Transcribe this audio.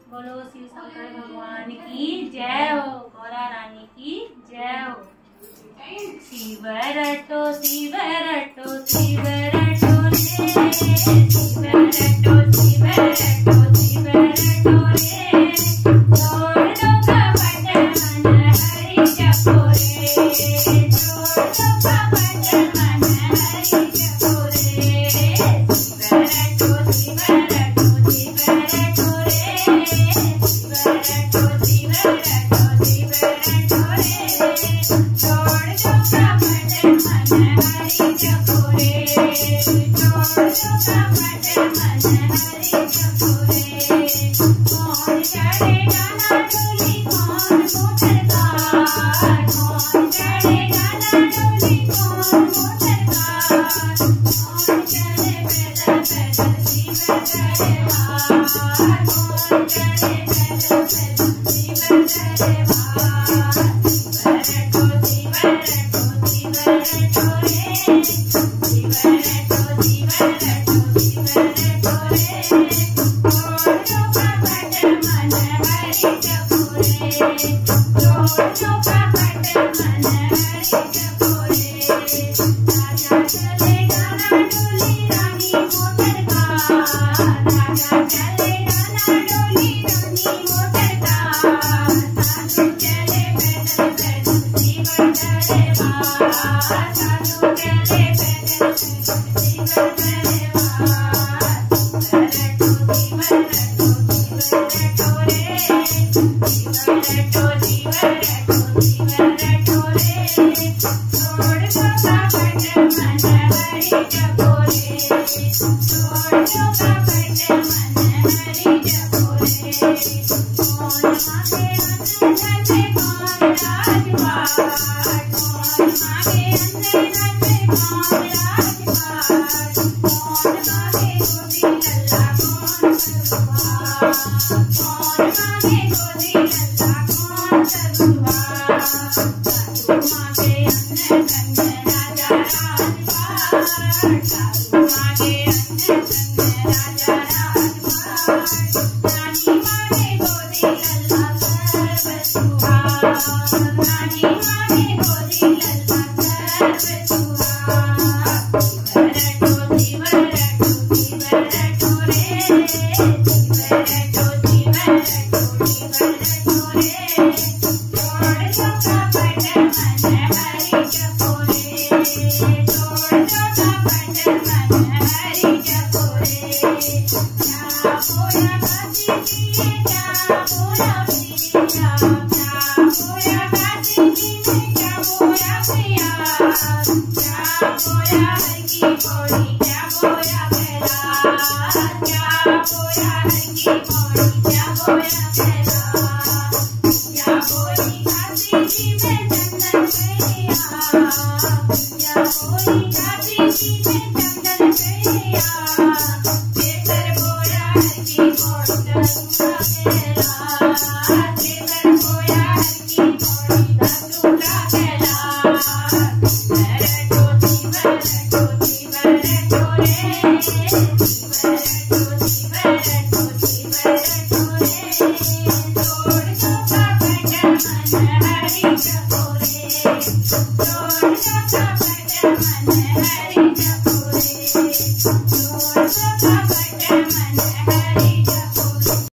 बोलो शिव शंकर भगवान की जय हो, गौरा रानी की जय हो। शिव रटो शिव रटो शिव रटो रे, शिव रटो शिव रटो शिव रटो रे, छोड़ दो कपट मन हरि जपो रे, छोड़ दो कपट मन हरि जपो रे। शिव रटो शिव रटो शिव रटो रे, शिव रटो शिव रटो शिव रटो रे, छोड़ दो कपट मन हरि जपो रे, छोड़ दो कपट मन हरि जपो रे। कौन चढ़ेगा ना डोली कौन मोटरकार, कौन चढ़ेगा ना डोली कौन मोटरकार, कौन चढ़े पैदल पैदल शिव दरबार, कौन चढ़े पैदल पैदल शिव दरबार। शिव रटो शिव रटो शिव रटो रे, शिव रटो शिव रटो शिव रटो रे, छोड़ दो कपट मन हरि जपो रे, छोड़ दो कपट मन हरि जपो रे। राजा चलेगा ना डोली रानी मोटरकार, राजा चलेगा ना डोली रानी मोटरकार, साधु चले पैदल पैदल शिव दरबार, साधु चले पैदल पैदल शिव दरबार। शिव रटो शिव रटो रे, शिव रटो शिव रटो शिव रटो रे, छोड़ दो कपट मन हरि जपो रे, छोड़ दो कपट मन हरि जपो रे। कौन मांगे अन्न धन कौन राजपाट, कौन मांगे अन्न धन कौन राजपाट, कौन मांगे गोदी लल्ला कौन सरुआ, कौन मांगे गोदी लल्ला कौन सरुआ। साधु मांगे अन्न धन राजा राजपाट, साधु मांगे अन्न धन राजा राजपाट, रानी मांगे गोदी लल्ला सर्व सुहाग, रानी मांगे गोदी लल्ला सर्व सुहाग। शिव रटो शिव रटो शिव रटो रे, शिव रटो शिव रटो शिव रटो रे, छोड़ दो कपट मन हरि जपो रे, छोड़ दो कपट मन हरि जपो रे। क्या बोया काशी जी ने क्या बोया प्रिया, क्या बोया काशी जी ने क्या बोया प्रिया, क्या बोया हर की पौड़ी क्या बोया कैलाश, क्या बोया हर की पौड़ी क्या बोया कैलाश। क्या बोली काशी जी में चंदन कैया, क्या बोली काशी जी में चंदन कैया, केसर बोया हर की पौड़ी दसुका कैलाश, केसर बोया हर की पौड़ी दसुका कैलाश। रटो शिव रटो शिव रटो रे, शिव रटो शिव रटो शिव रटो